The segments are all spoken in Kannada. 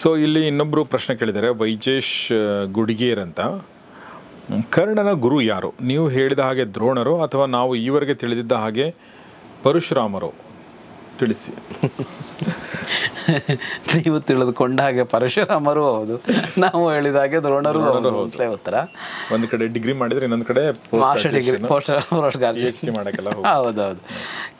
ಸೊ ಇಲ್ಲಿ ಇನ್ನೊಬ್ಬರು ಪ್ರಶ್ನೆ ಕೇಳಿದ್ದಾರೆ, ವೈಜೇಶ್ ಗುಡಿಗೇರ್ ಅಂತ. ಕರ್ಣನ ಗುರು ಯಾರು? ನೀವು ಹೇಳಿದ ಹಾಗೆ ದ್ರೋಣರು ಅಥವಾ ನಾವು ಈವರೆಗೆ ತಿಳಿದಿದ್ದ ಹಾಗೆ ಪರಶುರಾಮರು? ತಿಳಿಸಿ. ನೀವು ತಿಳಿದುಕೊಂಡ ಹಾಗೆ ಪರಶುರಾಮರು ಹೌದು, ನಾವು ಹೇಳಿದ ಹಾಗೆ ದ್ರೋಣರು ಹೌದು. ಉತ್ತರ. ಒಂದು ಕಡೆ ಡಿಗ್ರಿ ಮಾಡಿದ್ರೆ ಇನ್ನೊಂದು ಕಡೆ ಮಾಸ್ಟರ್ ಡಿಗ್ರಿ ಹೌದೌದು.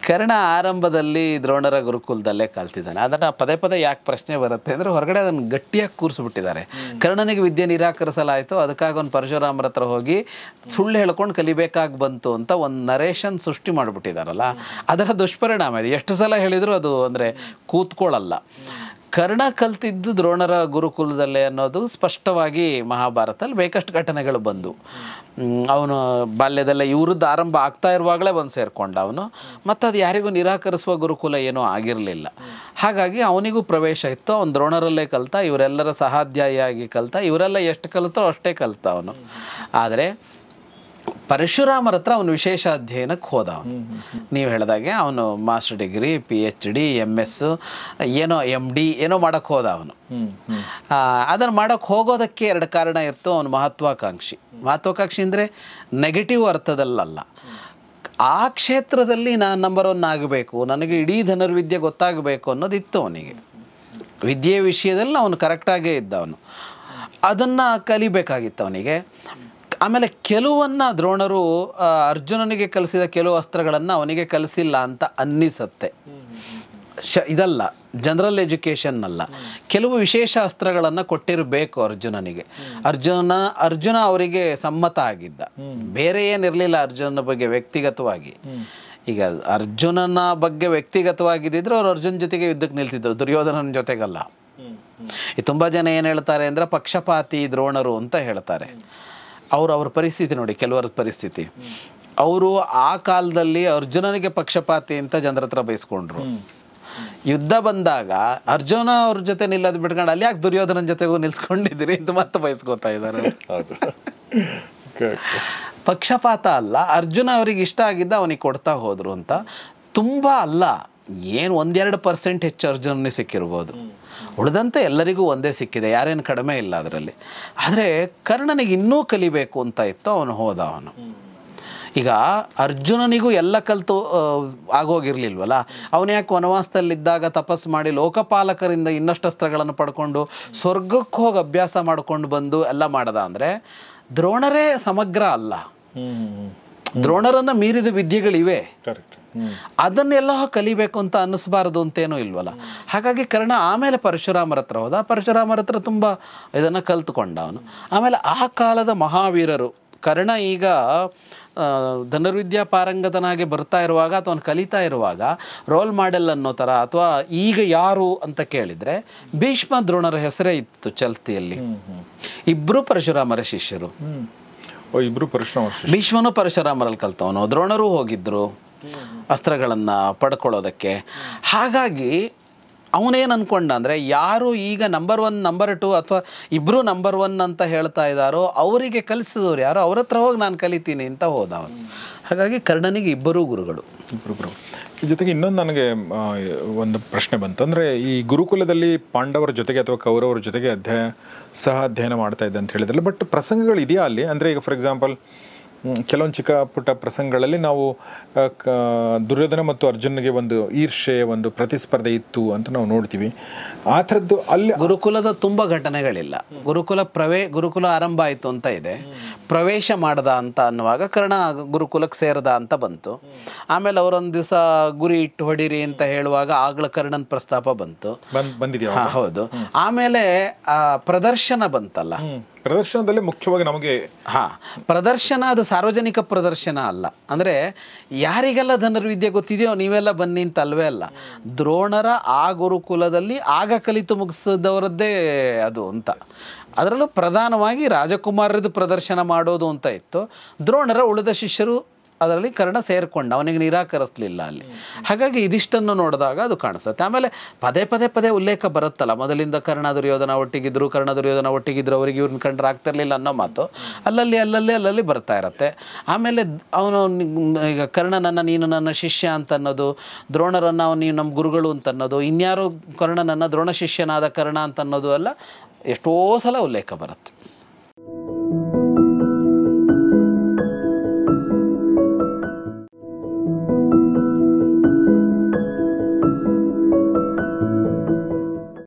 ಕರ್ಣ ಆರಂಭದಲ್ಲಿ ದ್ರೋಣರ ಗುರುಕುಲದಲ್ಲೇ ಕಲ್ತಿದ್ದಾನೆ. ಅದನ್ನು ಪದೇ ಪದೇ ಯಾಕೆ ಪ್ರಶ್ನೆ ಬರುತ್ತೆ ಅಂದರೆ, ಹೊರಗಡೆ ಅದನ್ನು ಗಟ್ಟಿಯಾಗಿ ಕೂರಿಸ್ಬಿಟ್ಟಿದ್ದಾರೆ. ಕರ್ಣನಿಗೆ ವಿದ್ಯೆ ನಿರಾಕರಿಸಲಾಯಿತು, ಅದಕ್ಕಾಗಿ ಒಂದು ಪರಶುರಾಮರ ಹತ್ರ ಹೋಗಿ ಸುಳ್ಳು ಹೇಳ್ಕೊಂಡು ಕಲಿಬೇಕಾಗಿ ಬಂತು ಅಂತ ಒಂದು ನರೇಷನ್ ಸೃಷ್ಟಿ ಮಾಡಿಬಿಟ್ಟಿದ್ದಾರಲ್ಲ, ಅದರ ದುಷ್ಪರಿಣಾಮ ಇದೆ. ಎಷ್ಟು ಸಲ ಹೇಳಿದರೂ ಅದು ಅಂದರೆ ಕೂತ್ಕೊಳ್ಳಲ್ಲ. ಕರ್ಣ ಕಲ್ತಿದ್ದು ದ್ರೋಣರ ಗುರುಕುಲದಲ್ಲೇ ಅನ್ನೋದು ಸ್ಪಷ್ಟವಾಗಿ ಮಹಾಭಾರತದಲ್ಲಿ ಬೇಕಷ್ಟು ಘಟನೆಗಳು ಬಂದು, ಅವನು ಬಾಲ್ಯದಲ್ಲೇ ಇವ್ರದ್ದು ಆರಂಭ ಆಗ್ತಾ ಇರುವಾಗಲೇ ಬಂದು ಸೇರಿಕೊಂಡ ಅವನು. ಮತ್ತು ಅದು ಯಾರಿಗೂ ನಿರಾಕರಿಸುವ ಗುರುಕುಲ ಏನೂ ಆಗಿರಲಿಲ್ಲ. ಹಾಗಾಗಿ ಅವನಿಗೂ ಪ್ರವೇಶ ಇತ್ತು. ಅವನು ದ್ರೋಣರಲ್ಲೇ ಕಲಿತ, ಇವರೆಲ್ಲರ ಸಹಾಧ್ಯಾಯಿಯಾಗಿ ಕಲಿತ. ಇವರೆಲ್ಲ ಎಷ್ಟು ಕಲಿತೋ ಅಷ್ಟೇ ಕಲಿತ ಅವನು. ಆದರೆ ಪರಶುರಾಮರ ಹತ್ರ ಅವನು ವಿಶೇಷ ಅಧ್ಯಯನಕ್ಕೆ ಹೋದ. ಅವನು ನೀವು ಹೇಳಿದಾಗೆ ಅವನು ಮಾಸ್ಟರ್ ಡಿಗ್ರಿ, PhD, MS ಏನೋ MD ಏನೋ ಮಾಡೋಕ್ಕೆ ಹೋದ ಅವನು. ಅದನ್ನು ಮಾಡೋಕ್ಕೆ ಹೋಗೋದಕ್ಕೆ ಎರಡು ಕಾರಣ ಇತ್ತು. ಅವನು ಮಹತ್ವಾಕಾಂಕ್ಷಿ ಅಂದರೆ ನೆಗೆಟಿವ್ ಅರ್ಥದಲ್ಲಲ್ಲ. ಆ ಕ್ಷೇತ್ರದಲ್ಲಿ ನಾನು ನಂಬರ್ 1 ಆಗಬೇಕು, ನನಗೆ ಇಡೀ ಧನುರ್ವಿದ್ಯೆ ಗೊತ್ತಾಗಬೇಕು ಅನ್ನೋದಿತ್ತು ಅವನಿಗೆ. ವಿದ್ಯೆಯ ವಿಷಯದಲ್ಲಿ ಅವನು ಕರೆಕ್ಟಾಗೇ ಇದ್ದ. ಅವನು ಅದನ್ನು ಕಲಿಬೇಕಾಗಿತ್ತು ಅವನಿಗೆ. ಆಮೇಲೆ ಕೆಲವನ್ನು ದ್ರೋಣರು ಅರ್ಜುನನಿಗೆ ಕಲಿಸಿದ ಕೆಲವು ಅಸ್ತ್ರಗಳನ್ನು ಅವನಿಗೆ ಕಲಿಸಿಲ್ಲ ಅಂತ ಅನ್ನಿಸುತ್ತೆ. ಇದಲ್ಲ, ಜನರಲ್ ಎಜುಕೇಷನ್ ಅಲ್ಲ, ಕೆಲವು ವಿಶೇಷ ಅಸ್ತ್ರಗಳನ್ನು ಕೊಟ್ಟಿರಬೇಕು ಅರ್ಜುನನಿಗೆ. ಅರ್ಜುನ ಅವರಿಗೆ ಸಮ್ಮತ ಆಗಿದ್ದ. ಬೇರೆ ಏನಿರಲಿಲ್ಲ ಅರ್ಜುನನ ಬಗ್ಗೆ ವ್ಯಕ್ತಿಗತವಾಗಿ. ಈಗ ಅರ್ಜುನನ ಬಗ್ಗೆ ವ್ಯಕ್ತಿಗತವಾಗಿದ್ದಿದ್ರು ಅವ್ರು ಅರ್ಜುನ ಜೊತೆಗೆ ಯುದ್ಧಕ್ಕೆ ನಿಲ್ತಿದ್ರು, ದುರ್ಯೋಧನನ ಜೊತೆಗಲ್ಲ. ತುಂಬ ಜನ ಏನು ಹೇಳ್ತಾರೆ ಅಂದರೆ ಪಕ್ಷಪಾತಿ ದ್ರೋಣರು ಅಂತ ಹೇಳ್ತಾರೆ. ಅವ್ರ ಪರಿಸ್ಥಿತಿ ನೋಡಿ, ಕೆಲವರ ಪರಿಸ್ಥಿತಿ. ಅವರು ಆ ಕಾಲದಲ್ಲಿ ಅರ್ಜುನನಿಗೆ ಪಕ್ಷಪಾತಿ ಅಂತ ಜನರ ಹತ್ರ ಬಯಸ್ಕೊಂಡ್ರು. ಯುದ್ಧ ಬಂದಾಗ ಅರ್ಜುನ ಅವ್ರ ಜೊತೆ ನಿಲ್ಲೋದು ಬಿಟ್ಕೊಂಡು ಅಲ್ಲಿ ಯಾಕೆ ದುರ್ಯೋಧನನ ಜೊತೆಗೂ ನಿಲ್ಸ್ಕೊಂಡಿದ್ದೀರಿ ಅಂತ ಮತ್ತೆ ಬಯಸ್ಕೊತಾ ಇದ್ದಾರೆ. ಪಕ್ಷಪಾತ ಅಲ್ಲ, ಅರ್ಜುನ ಅವ್ರಿಗೆ ಇಷ್ಟ ಆಗಿದ್ದ ಅವನಿಗೆ ಕೊಡ್ತಾ ಹೋದ್ರು ಅಂತ. ತುಂಬ ಅಲ್ಲ, ಏನು 1-2% ಹೆಚ್ಚು ಅರ್ಜುನನಿಗೆ ಸಿಕ್ಕಿರ್ಬೋದು. ಉಳಿದಂತೆ ಎಲ್ಲರಿಗೂ ಒಂದೇ ಸಿಕ್ಕಿದೆ, ಯಾರೇನು ಕಡಿಮೆ ಇಲ್ಲ ಅದರಲ್ಲಿ. ಆದರೆ ಕರ್ಣನಿಗೆ ಇನ್ನೂ ಕಲಿಬೇಕು ಅಂತ ಇತ್ತು, ಅವನು ಹೋದ. ಅವನು ಈಗ ಅರ್ಜುನನಿಗೂ ಎಲ್ಲ ಕಲಿತು ಆಗೋಗಿರ್ಲಿಲ್ವಲ್ಲ. ಅವನು ಯಾಕೆ ವನವಾಸದಲ್ಲಿದ್ದಾಗ ತಪಸ್ಸು ಮಾಡಿ ಲೋಕಪಾಲಕರಿಂದ ಇನ್ನಷ್ಟು ಅಸ್ತ್ರಗಳನ್ನು ಪಡ್ಕೊಂಡು ಸ್ವರ್ಗಕ್ಕೆ ಹೋಗಿ ಅಭ್ಯಾಸ ಮಾಡ್ಕೊಂಡು ಬಂದು ಎಲ್ಲ ಮಾಡ್ದ ಅಂದರೆ, ದ್ರೋಣರೇ ಸಮಗ್ರ ಅಲ್ಲ, ದ್ರೋಣರನ್ನು ಮೀರಿದ ವಿದ್ಯೆಗಳಿವೆ. ಅದನ್ನೆಲ್ಲ ಕಲಿಬೇಕು ಅಂತ ಅನ್ನಿಸ್ಬಾರ್ದು ಅಂತೇನೂ ಇಲ್ವಲ್ಲ. ಹಾಗಾಗಿ ಕರ್ಣ ಆಮೇಲೆ ಪರಶುರಾಮರ ಹತ್ರ ಹೋದ. ಪರಶುರಾಮರ ಹತ್ರ ತುಂಬ ಇದನ್ನು ಕಲ್ತ್ಕೊಂಡ ಅವನು. ಆಮೇಲೆ ಆ ಕಾಲದ ಮಹಾವೀರರು, ಕರ್ಣ ಈಗ ಧನುರ್ವಿದ್ಯಾ ಪಾರಂಗತನಾಗಿ ಬರ್ತಾ ಇರುವಾಗ ಅಥವಾ ಅವನು ಕಲಿತಾ ಇರುವಾಗ ರೋಲ್ ಮಾಡೆಲ್ ಅನ್ನೋ ಥರ, ಅಥವಾ ಈಗ ಯಾರು ಅಂತ ಕೇಳಿದರೆ ಭೀಷ್ಮ ದ್ರೋಣರ ಹೆಸರೇ ಇತ್ತು ಚಲ್ತಿಯಲ್ಲಿ. ಇಬ್ಬರು ಪರಶುರಾಮರ ಶಿಷ್ಯರು. ಭೀಷ್ಮನು ಪರಶುರಾಮರಲ್ಲಿ ಕಲ್ತವನು, ದ್ರೋಣರು ಹೋಗಿದ್ರು ಅಸ್ತ್ರಗಳನ್ನು ಪಡ್ಕೊಳ್ಳೋದಕ್ಕೆ. ಹಾಗಾಗಿ ಅವನೇನು ಅಂದ್ಕೊಂಡ ಅಂದರೆ, ಯಾರು ಈಗ ನಂಬರ್ 1 ನಂಬರ್ 2 ಅಥವಾ ಇಬ್ಬರು ನಂಬರ್ 1 ಅಂತ ಹೇಳ್ತಾ ಇದ್ದಾರೋ ಅವರಿಗೆ ಕಲಿಸಿದವ್ರು ಯಾರೋ ಅವ್ರ ಹತ್ರ ಹೋಗಿ ನಾನು ಕಲಿತೀನಿ ಅಂತ ಹೋದ ಅವನು. ಹಾಗಾಗಿ ಕರ್ಣನಿಗೆ ಇಬ್ಬರೂ ಗುರುಗಳು. ಜೊತೆಗೆ ಇನ್ನೊಂದು ನನಗೆ ಒಂದು ಪ್ರಶ್ನೆ ಬಂತು. ಅಂದರೆ ಈ ಗುರುಕುಲದಲ್ಲಿ ಪಾಂಡವರ ಜೊತೆಗೆ ಅಥವಾ ಕೌರವರ ಜೊತೆಗೆ ಅಧ್ಯಯನ ಮಾಡ್ತಾ ಇದ್ದೆ ಅಂತ ಹೇಳಿದ್ರಲ್ಲ, ಬಟ್ ಪ್ರಸಂಗಗಳು ಇದೆಯಾ ಅಲ್ಲಿ? ಅಂದರೆ ಈಗ ಫಾರ್ ಎಕ್ಸಾಂಪಲ್ ಕೆಲವೊಂದು ಚಿಕ್ಕ ಪುಟ್ಟ ಪ್ರಸಂಗಗಳಲ್ಲಿ ನಾವು ದುರ್ಯೋಧನ ಮತ್ತು ಅರ್ಜುನ್ಗೆ ಒಂದು ಈರ್ಷೆ, ಒಂದು ಪ್ರತಿಸ್ಪರ್ಧೆ ಇತ್ತು ಅಂತ ನಾವು ನೋಡ್ತೀವಿ. ಆ ಥರದ್ದು ಅಲ್ಲಿ ಗುರುಕುಲದ ತುಂಬ ಘಟನೆಗಳಿಲ್ಲ. ಗುರುಕುಲ ಆರಂಭ ಆಯಿತು ಅಂತ ಇದೆ, ಪ್ರವೇಶ ಮಾಡ್ದ ಅಂತ ಅನ್ನುವಾಗ ಕರ್ಣ ಗುರುಕುಲಕ್ಕೆ ಸೇರ್ದ ಅಂತ ಬಂತು. ಆಮೇಲೆ ಅವರೊಂದು ದಿವಸ ಗುರಿ ಇಟ್ಟು ಹೊಡಿರಿ ಅಂತ ಹೇಳುವಾಗ ಆಗ್ಲ ಕರ್ಣನ ಪ್ರಸ್ತಾಪ ಬಂದಿದೆಯಾ? ಹೌದು. ಆಮೇಲೆ ಪ್ರದರ್ಶನ ಬಂತಲ್ಲ, ಪ್ರದರ್ಶನದಲ್ಲಿ ಮುಖ್ಯವಾಗಿ ನಮಗೆ ಪ್ರದರ್ಶನ ಅದು ಸಾರ್ವಜನಿಕ ಪ್ರದರ್ಶನ ಅಲ್ಲ. ಅಂದರೆ ಯಾರಿಗೆಲ್ಲ ಧನುರ್ವಿದ್ಯೆ ಗೊತ್ತಿದೆಯೋ ನೀವೆಲ್ಲ ಬನ್ನಿ ಅಂತ ಅಲ್ವೇ ಅಲ್ಲ. ದ್ರೋಣರ ಆ ಗುರುಕುಲದಲ್ಲಿ ಆಗ ಕಲಿತು ಮುಗಿಸಿದವರದ್ದೇ ಅದು ಅಂತ. ಅದರಲ್ಲೂ ಪ್ರಧಾನವಾಗಿ ರಾಜಕುಮಾರರದ್ದು ಪ್ರದರ್ಶನ ಮಾಡೋದು ಅಂತ ಇತ್ತು. ದ್ರೋಣರ ಉಳಿದ ಶಿಷ್ಯರು ಅದರಲ್ಲಿ ಕರ್ಣ ಸೇರಿಕೊಂಡ, ಅವನಿಗೆ ನಿರಾಕರಿಸಲಿಲ್ಲ ಅಲ್ಲಿ. ಹಾಗಾಗಿ ಇದಿಷ್ಟನ್ನು ನೋಡಿದಾಗ ಅದು ಕಾಣಿಸುತ್ತೆ. ಆಮೇಲೆ ಪದೇ ಪದೇ ಪದೇ ಉಲ್ಲೇಖ ಬರುತ್ತಲ್ಲ, ಮೊದಲಿಂದ ಕರ್ಣ ದುರ್ಯೋಧನ ಒಟ್ಟಿಗಿದ್ರು, ಕರ್ಣ ದುರ್ಯೋಧನ ಒಟ್ಟಿಗಿದ್ರು, ಅವರಿಗೆ ಇವ್ರನ್ನ ಕಂಡ್ರೆ ಆಗ್ತಿರ್ಲಿಲ್ಲ ಅನ್ನೋ ಮಾತು ಅಲ್ಲಲ್ಲಿ ಬರ್ತಾ ಇರುತ್ತೆ. ಆಮೇಲೆ ಅವನು ಈಗ ಕರ್ಣನನ್ನು ನೀನು ನನ್ನ ಶಿಷ್ಯ ಅಂತ ಅನ್ನೋದು, ದ್ರೋಣರನ್ನು ನೀವು ನಮ್ಮ ಗುರುಗಳು ಅಂತ ಅನ್ನೋದು, ಇನ್ಯಾರು ಕರ್ಣನನ್ನು ದ್ರೋಣ ಶಿಷ್ಯನಾದ ಕರ್ಣ ಅಂತ ಅನ್ನೋದು ಎಲ್ಲ ಎಷ್ಟೋ ಸಲ ಉಲ್ಲೇಖ ಬರುತ್ತೆ.